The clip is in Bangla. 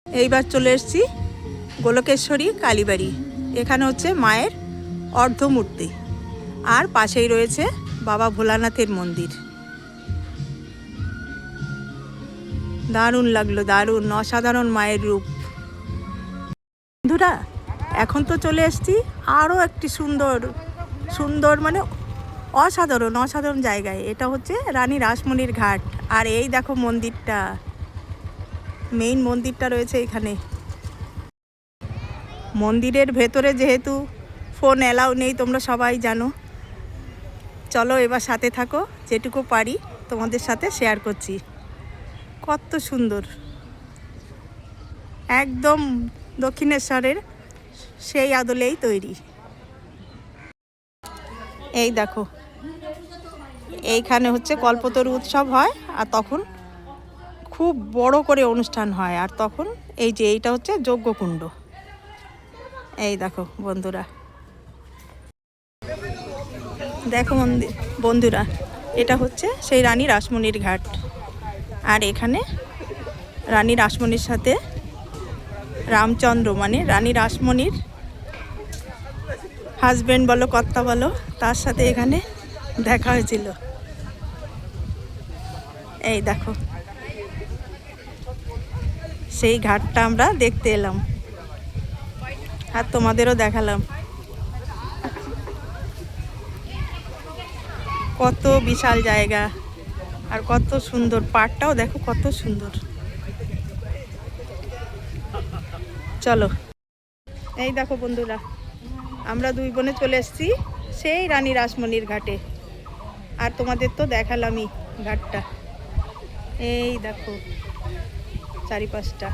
এইবার চলে এসেছি গোলকেশ্বরী কালীবাড়ি। এখানে হচ্ছে মায়ের অর্ধমূর্তি, আর পাশেই রয়েছে বাবা ভোলানাথের মন্দির। দারুণ লাগলো, দারুণ অসাধারণ মায়ের রূপ। বন্ধুরা, এখন তো চলে এসেছি আরও একটি সুন্দর সুন্দর মানে অসাধারণ জায়গায়। এটা হচ্ছে রানী রাসমণির ঘাট। আর এই দেখো মন্দিরটা, মেইন মন্দিরটা রয়েছে এখানে। মন্দিরের ভেতরে যেহেতু ফোন অ্যালাউ নেই, তোমরা সবাই জানো। চলো এবার সাথে থাকো, যেটুকু পারি তোমাদের সাথে শেয়ার করছি। কত সুন্দর, একদম দক্ষিণেশ্বরের সেই আদলেই তৈরি। এই দেখো, এইখানে হচ্ছে কল্পতরু উৎসব হয়, আর তখন খুব বড় করে অনুষ্ঠান হয়। আর তখন এই যে এইটা হচ্ছে যজ্ঞকুণ্ড। এই দেখো বন্ধুরা, দেখো বন্ধুরা, এটা হচ্ছে সেই রানী রাসমণির ঘাট। আর এখানে রানী রাসমণির সাথে রামচন্দ্র মানে রানী রাসমণির হাজব্যান্ড বলো কর্তা বলো, তার সাথে এখানে দেখা হয়েছিল। এই দেখো, সেই ঘাটটা আমরা দেখতে এলাম আর তোমাদেরও দেখালাম। কত বিশাল জায়গা আর কত সুন্দর, পাড়টাও দেখো কত সুন্দর। চলো, এই দেখো বন্ধুরা, আমরা দুই বোনে চলে এসেছি সেই রানী রাসমণির ঘাটে। আর তোমাদের তো দেখালামই ঘাটটা। এই দেখো চারিপাশটা।